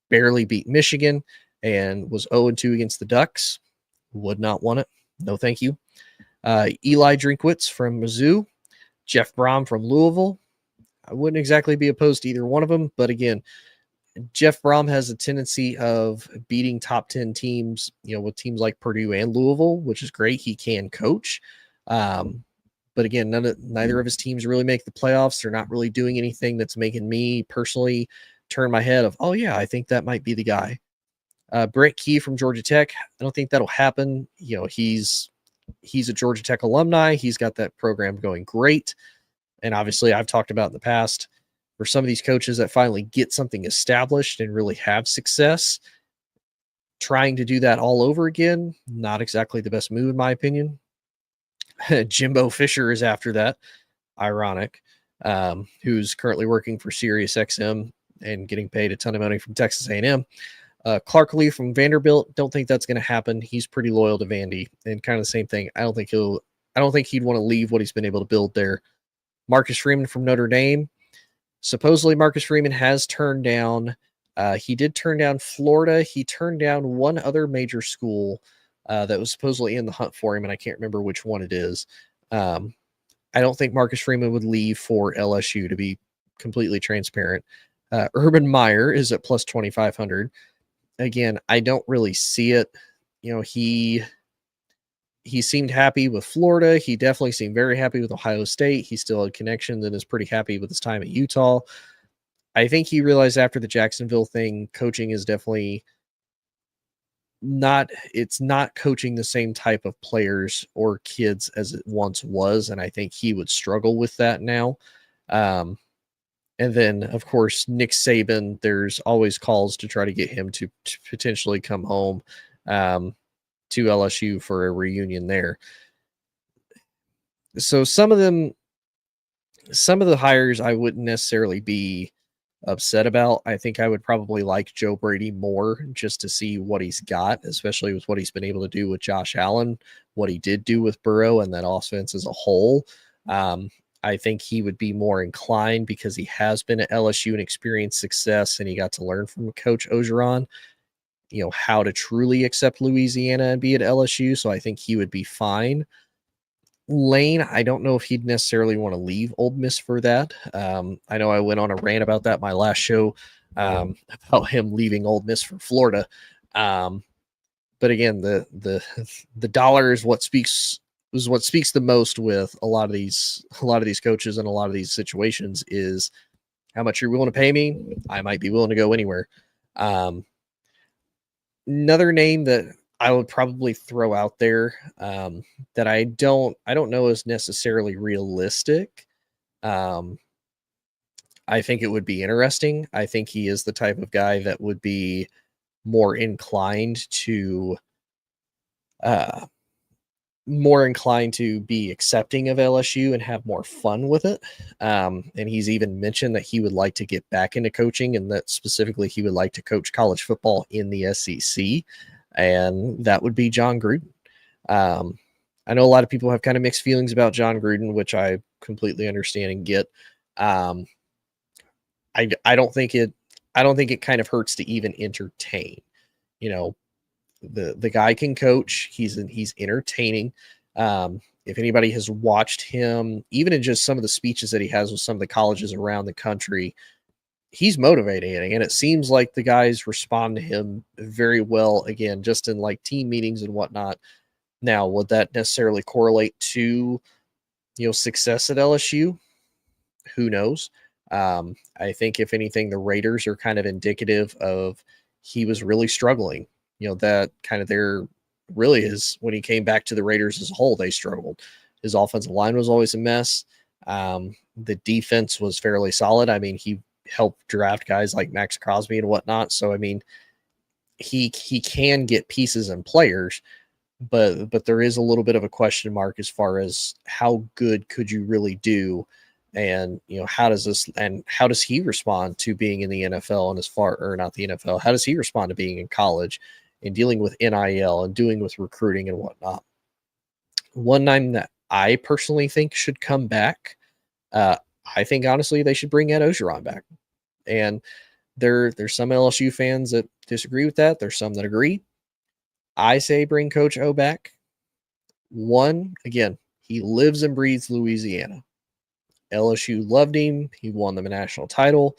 Barely beat Michigan, and was 0-2 against the Ducks. Would not want it. No, thank you. Eli Drinkwitz from Mizzou. Jeff Brom from Louisville. I wouldn't exactly be opposed to either one of them, but again, Jeff Brom has a tendency of beating top 10 teams, with teams like Purdue and Louisville, which is great. He can coach. But again, neither of his teams really make the playoffs. They're not really doing anything that's making me personally turn my head of, oh yeah, I think that might be the guy. Brent Key from Georgia Tech. I don't think that'll happen. He's a Georgia Tech alumni. He's got that program going great. And obviously I've talked about in the past, for some of these coaches that finally get something established and really have success, trying to do that all over again, not exactly the best move in my opinion. Jimbo Fisher is after that. Ironic. Who's currently working for SiriusXM and getting paid a ton of money from Texas A&M. Clark Lee from Vanderbilt. Don't think that's going to happen. He's pretty loyal to Vandy, and kind of the same thing. I don't think he'd want to leave what he's been able to build there. Marcus Freeman from Notre Dame. supposedly Marcus Freeman has turned down. He did turn down Florida. He turned down one other major school that was supposedly in the hunt for him, and I can't remember which one it is. I don't think Marcus Freeman would leave for LSU, to be completely transparent. Urban Meyer is at plus 2,500. Again, I don't really see it. He seemed happy with Florida. He definitely seemed very happy with Ohio State. He still had connections and is pretty happy with his time at Utah. I think he realized after the Jacksonville thing, coaching is definitely not coaching the same type of players or kids as it once was. And I think he would struggle with that now. And then, of course, Nick Saban, there's always calls to try to get him to potentially come home to LSU for a reunion there. So some of the hires I wouldn't necessarily be upset about. I think I would probably like Joe Brady more just to see what he's got, especially with what he's been able to do with Josh Allen, what he did do with Burrow and that offense as a whole. I think he would be more inclined because he has been at LSU and experienced success, and he got to learn from Coach Orgeron, how to truly accept Louisiana and be at LSU. So I think he would be fine. Lane, I don't know if he'd necessarily want to leave Ole Miss for that. I know I went on a rant about that my last show about him leaving Ole Miss for Florida. But again, the dollar is what speaks the most with a lot of these coaches and a lot of these situations is how much you're willing to pay me. I might be willing to go anywhere. Another name that I would probably throw out there that I don't know is necessarily realistic. I think it would be interesting. I think he is the type of guy that would be more inclined to be accepting of LSU and have more fun with it. And he's even mentioned that he would like to get back into coaching, and that specifically he would like to coach college football in the SEC. And that would be John Gruden. I know a lot of people have kind of mixed feelings about John Gruden, which I completely understand and get. I don't think it kind of hurts to even entertain. The guy can coach. He's entertaining. If anybody has watched him, even in just some of the speeches that he has with some of the colleges around the country, he's motivating, and it seems like the guys respond to him very well. Again, just in like team meetings and whatnot. Now, would that necessarily correlate to success at LSU? Who knows? I think if anything, the Raiders are kind of indicative of he was really struggling. That kind of their really is when he came back to the Raiders as a whole, they struggled. His offensive line was always a mess. The defense was fairly solid. I mean, he helped draft guys like Max Crosby and whatnot. So, I mean, he can get pieces and players, but there is a little bit of a question mark as far as how good could you really do, and how does he respond to being in the NFL, and not the NFL, how does he respond to being in college and dealing with NIL and doing with recruiting and whatnot. One name that I personally think should come back, I think honestly they should bring Ed Orgeron back, and there's some LSU fans that disagree with that. There's some that agree. I say bring Coach O back. One, again, he lives and breathes Louisiana. LSU loved him. He won them a national title.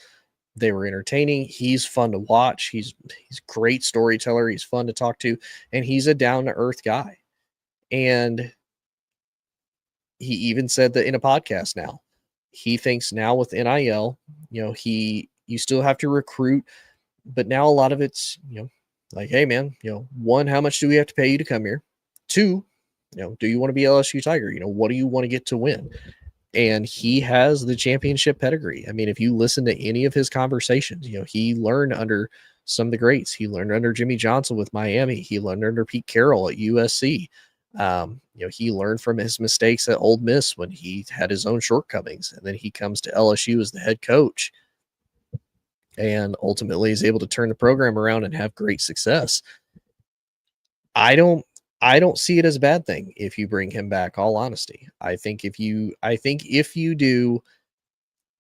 They were entertaining. He's fun to watch. He's a great storyteller. He's fun to talk to, and he's a down-to-earth guy. And he even said that in a podcast now. He thinks now with NIL, you still have to recruit, but now a lot of it's, like, hey man, one, how much do we have to pay you to come here? Two, do you want to be LSU Tiger? What do you want to get to win? And he has the championship pedigree. I mean, if you listen to any of his conversations, he learned under some of the greats. He learned under Jimmy Johnson with Miami. He learned under Pete Carroll at USC. He learned from his mistakes at Ole Miss when he had his own shortcomings, and then he comes to LSU as the head coach, and ultimately is able to turn the program around and have great success. I don't see it as a bad thing if you bring him back, all honesty. I think if you do,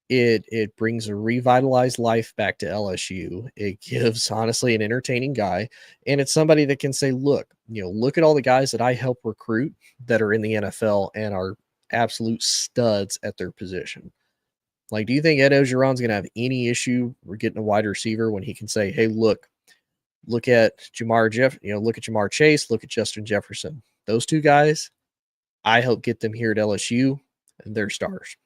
It brings a revitalized life back to LSU. It gives honestly an entertaining guy, and it's somebody that can say, look, look at all the guys that I help recruit that are in the NFL and are absolute studs at their position. Like, do you think Ed Ogeron's going to have any issue with getting a wide receiver when he can say, hey, look at look at Jamar Chase, look at Justin Jefferson. Those two guys, I help get them here at LSU, and they're stars.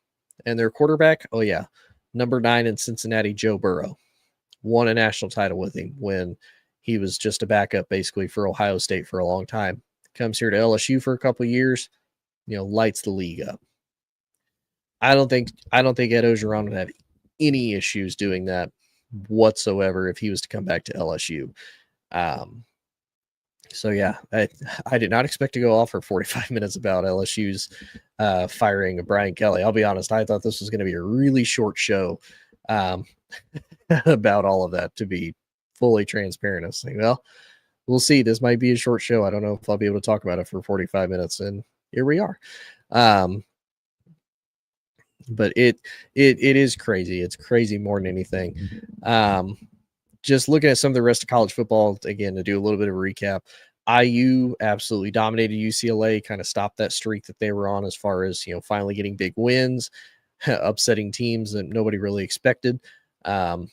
And their quarterback, oh yeah, number 9 in Cincinnati, Joe Burrow, won a national title with him when he was just a backup basically for Ohio State for a long time. Comes here to LSU for a couple of years, lights the league up. I don't think Ed Ogeron would have any issues doing that whatsoever if he was to come back to LSU. So yeah, I did not expect to go off for 45 minutes about LSU's firing of Brian Kelly. I'll be honest, I thought this was going to be a really short show about all of that, to be fully transparent. I was like, well, we'll see. This might be a short show. I don't know if I'll be able to talk about it for 45 minutes, and here we are. But it is crazy. It's crazy more than anything. Just looking at some of the rest of college football, again, to do a little bit of a recap, IU absolutely dominated UCLA, kind of stopped that streak that they were on as far as, finally getting big wins, upsetting teams that nobody really expected. IU,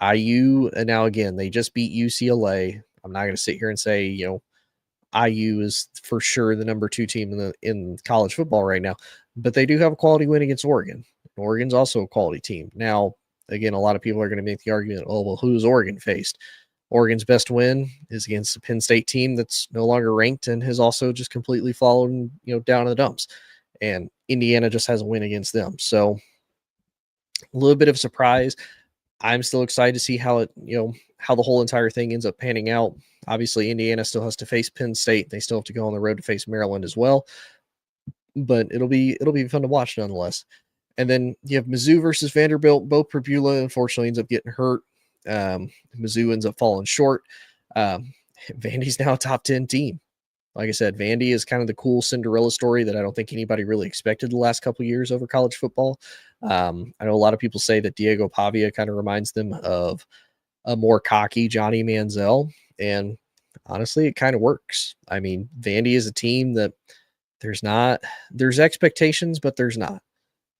and now again, they just beat UCLA. I'm not going to sit here and say, IU is for sure the number 2 team in college football right now, but they do have a quality win against Oregon. Oregon's also a quality team. Now, again, a lot of people are going to make the argument, oh, well, who's Oregon faced? Oregon's best win is against the Penn State team that's no longer ranked and has also just completely fallen, down in the dumps. And Indiana just has a win against them. So a little bit of a surprise. I'm still excited to see how how the whole entire thing ends up panning out. Obviously, Indiana still has to face Penn State. They still have to go on the road to face Maryland as well. But it'll be fun to watch nonetheless. And then you have Mizzou versus Vanderbilt. Bo Pribula, unfortunately, ends up getting hurt. Mizzou ends up falling short. Vandy's now a top 10 team. Like I said, Vandy is kind of the cool Cinderella story that I don't think anybody really expected the last couple of years over college football. I know a lot of people say that Diego Pavia kind of reminds them of a more cocky Johnny Manziel, and honestly, it kind of works. I mean, Vandy is a team that there's expectations, but there's not.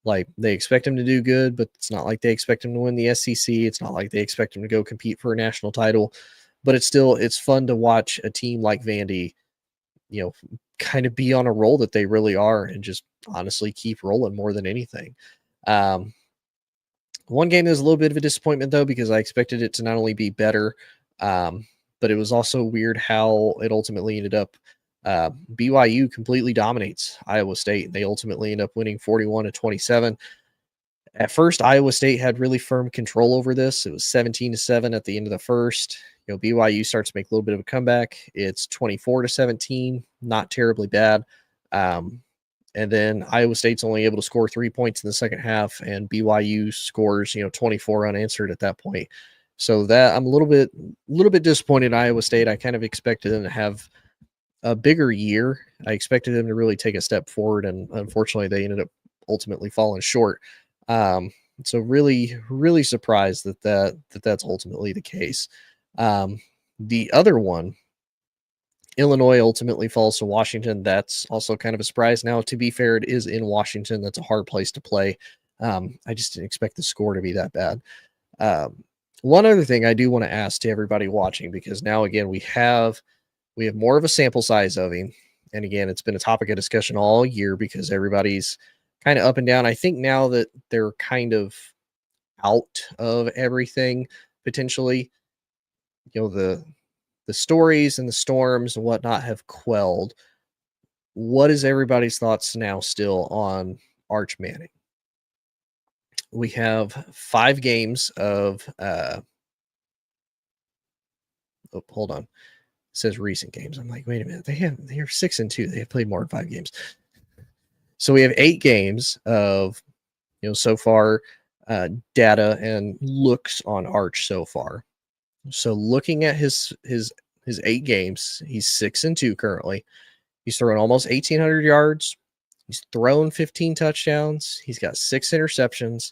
Like, they expect him to do good, but it's not like they expect him to win the SEC. It's not like they expect him to go compete for a national title, but it's fun to watch a team like Vandy, kind of be on a roll that they really are and just honestly keep rolling more than anything. One game is a little bit of a disappointment, though, because I expected it to not only be better, but it was also weird how it ultimately ended up. BYU completely dominates Iowa State. They ultimately end up winning 41-27. At first, Iowa State had really firm control over this. It was 17-7 at the end of the first. BYU starts to make a little bit of a comeback. It's 24-17, not terribly bad. And then Iowa State's only able to score 3 points in the second half, and BYU scores, 24 unanswered at that point. So that I'm a little bit disappointed in Iowa State. I kind of expected them to have a bigger year. I expected them to really take a step forward, and unfortunately, they ended up ultimately falling short. So really, really surprised that's ultimately the case. The other one, Illinois ultimately falls to Washington. That's also kind of a surprise. Now, to be fair, it is in Washington. That's a hard place to play. I just didn't expect the score to be that bad. One other thing I do want to ask to everybody watching, because now again we have more of a sample size of him, and again it's been a topic of discussion all year because everybody's kind of up and down. I think now that they're kind of out of everything potentially, the stories and the storms and whatnot have quelled. What is everybody's thoughts now still on Arch Manning? We have 5 games of hold on. It says recent games. I'm like, wait a minute. They're 6-2. They have played more than 5 games. So we have 8 games of so far data and looks on Arch so far. So looking at his 8 games, he's 6-2 currently. He's thrown almost 1,800 yards. He's thrown 15 touchdowns. He's got 6 interceptions.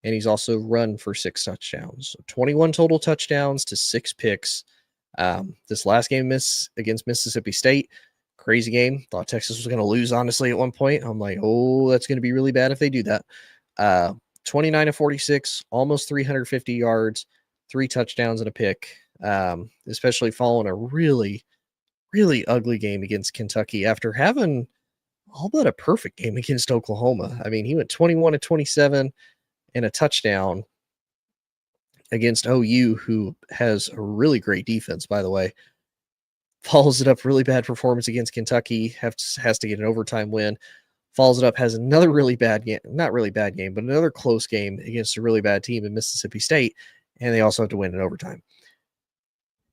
and he's also run for 6 touchdowns. So 21 total touchdowns to 6 picks. This last game against Mississippi State, crazy game. Thought Texas was going to lose, honestly, at one point. I'm like, oh, that's going to be really bad if they do that. 29 to 46, almost 350 yards, 3 touchdowns and a pick, especially following a really, really ugly game against Kentucky after having all but a perfect game against Oklahoma. I mean, he went 21 to 27 and a touchdown against OU, who has a really great defense, by the way. Follows it up, really bad performance against Kentucky, has to get an overtime win. Follows it up, has another really bad game, not really bad game, but another close game against a really bad team in Mississippi State, and they also have to win in overtime.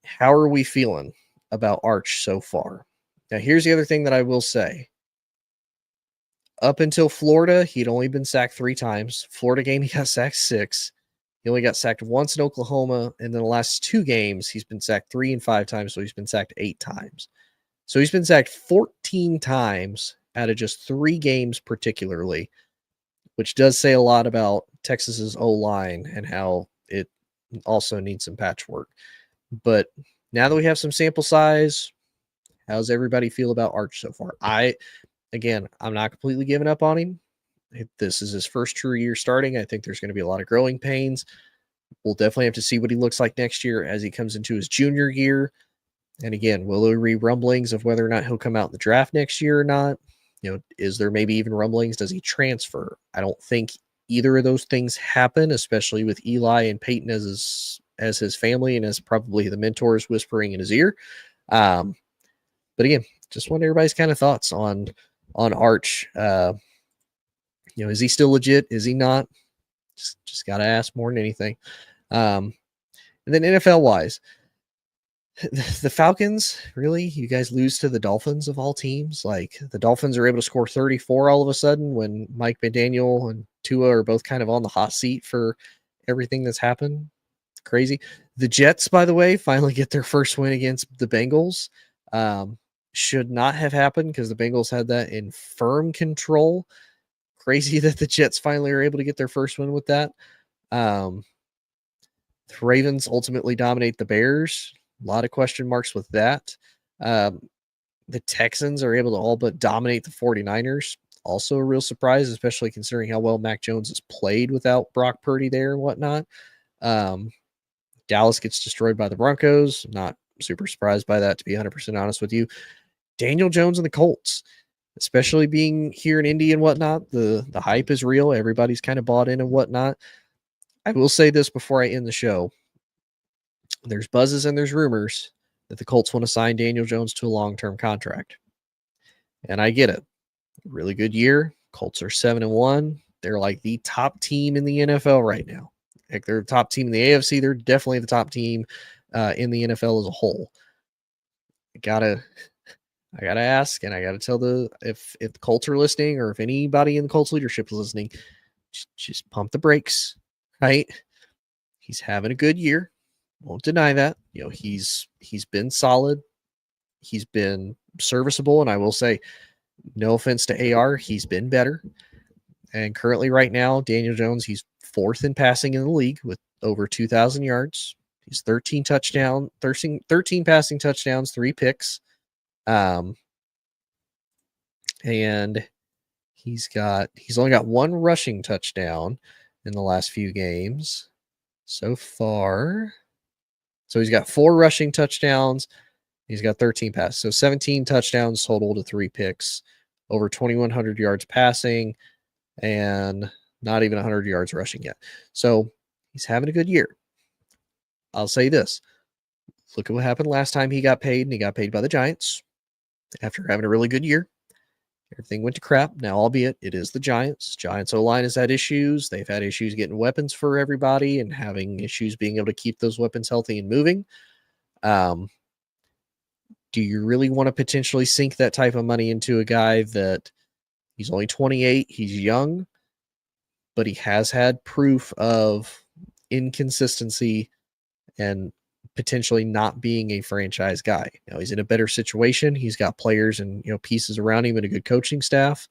How are we feeling about Arch so far? Now, here's the other thing that I will say. Up until Florida, he'd only been sacked 3 times. Florida game, he got sacked 6. He only got sacked once in Oklahoma, and then the last 2 games, he's been sacked 3 and 5 times, so he's been sacked 8 times. So he's been sacked 14 times out of just 3 games particularly, which does say a lot about Texas's O-line and how it also needs some patchwork. But now that we have some sample size, how's everybody feel about Arch so far? Again, I'm not completely giving up on him. This is his first true year starting. I think there's going to be a lot of growing pains. We'll definitely have to see what he looks like next year as he comes into his junior year. And again, will there be rumblings of whether or not he'll come out in the draft next year or not? Is there maybe even rumblings? Does he transfer? I don't think either of those things happen, especially with Eli and Peyton as his family and as probably the mentors whispering in his ear. But again, just want everybody's kind of thoughts on Arch. Is he still legit? Is he not? Just got to ask more than anything. And then NFL wise, the Falcons, really, you guys lose to the Dolphins of all teams. Like, the Dolphins are able to score 34 all of a sudden when Mike McDaniel and Tua are both kind of on the hot seat for everything that's happened. Crazy. The Jets, by the way, finally get their first win against the Bengals. Should not have happened because the Bengals had that in firm control. Crazy that the Jets finally are able to get their first win with that. The Ravens ultimately dominate the Bears. A lot of question marks with that. The Texans are able to all but dominate the 49ers. Also a real surprise, especially considering how well Mac Jones has played without Brock Purdy there and whatnot. Dallas gets destroyed by the Broncos. Not super surprised by that, to be 100% honest with you. Daniel Jones and the Colts, especially being here in Indy and whatnot, the hype is real. Everybody's kind of bought in and whatnot. I will say this before I end the show. There's buzzes and there's rumors that the Colts want to sign Daniel Jones to a long-term contract. And I get it. Really good year. Colts are 7-1. They're like the top team in the NFL right now. Like, they're the top team in the AFC. They're definitely the top team in the NFL as a whole. I gotta ask, and I gotta tell if the Colts are listening, or if anybody in the Colts leadership is listening, just pump the brakes, right? He's having a good year. Won't deny that. He's been solid. He's been serviceable, and I will say, no offense to AR, he's been better. And currently, right now, Daniel Jones, he's 4th in passing in the league with over 2,000 yards. He's 13 passing touchdowns, 3 picks. And he's only got 1 rushing touchdown in the last few games so far. So he's got 4 rushing touchdowns. He's got 13 passes. So 17 touchdowns total to 3 picks, over 2,100 yards passing, and not even 100 yards rushing yet. So he's having a good year. I'll say this. Look at what happened last time he got paid, and he got paid by the Giants after having a really good year. Everything went to crap. Now, albeit it is the Giants. Giants O-line has had issues. They've had issues getting weapons for everybody and having issues being able to keep those weapons healthy and moving. Do you really want to potentially sink that type of money into a guy that he's only 28, he's young, but he has had proof of inconsistency and potentially not being a franchise guy? Now, he's in a better situation. He's got players and pieces around him and a good coaching staff.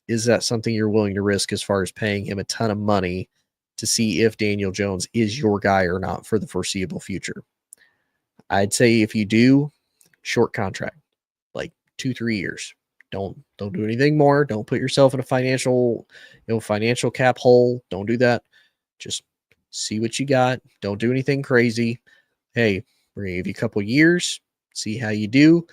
Is that something you're willing to risk as far as paying him a ton of money to see if Daniel Jones is your guy or not for the foreseeable future. I'd say if you do, short contract, like 2-3 years. Don't do anything more. Don't put yourself in a financial cap hole. Don't do that. Just see what you got. Don't do anything crazy. Hey, we're gonna give you a couple years, see how you do.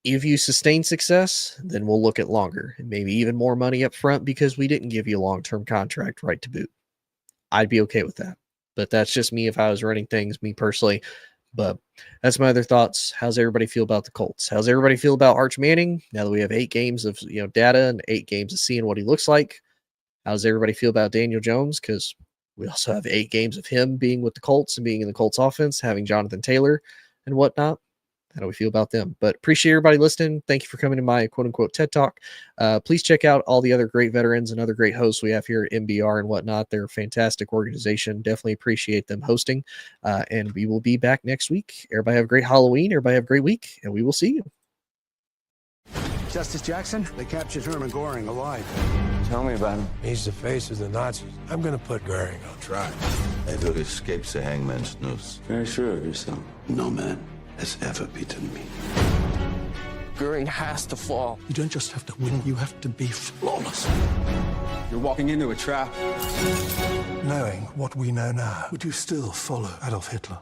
If you sustain success, then we'll look at longer and maybe even more money up front because we didn't give you a long-term contract right to boot. I'd be okay with that. But that's just me if I was running things, me personally. But that's my other thoughts. How's everybody feel about the Colts? How's everybody feel about Arch Manning now that we have 8 games of data and 8 games of seeing what he looks like? How's everybody feel about Daniel Jones? Because we also have 8 games of him being with the Colts and being in the Colts offense, having Jonathan Taylor and whatnot. How do we feel about them? But appreciate everybody listening. Thank you for coming to my quote-unquote TED Talk. Please check out all the other great veterans and other great hosts we have here at MBR and whatnot. They're a fantastic organization. Definitely appreciate them hosting. And we will be back next week. Everybody have a great Halloween. Everybody have a great week. And we will see you. Justice Jackson, they captured Herman Goring alive. Tell me about him. He's the face of the Nazis. I'm gonna put Goering on trial. Edward escapes the hangman's noose. Very sure of yourself. No man has ever beaten me. Goering has to fall. You don't just have to win, you have to be flawless. You're walking into a trap. Knowing what we know now, would you still follow Adolf Hitler?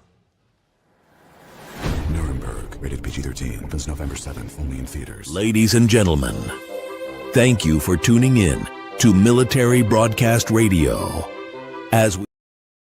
Nuremberg, rated PG-13, opens November 7th, only in theaters. Ladies and gentlemen, thank you for tuning in to Military Broadcast Radio. As we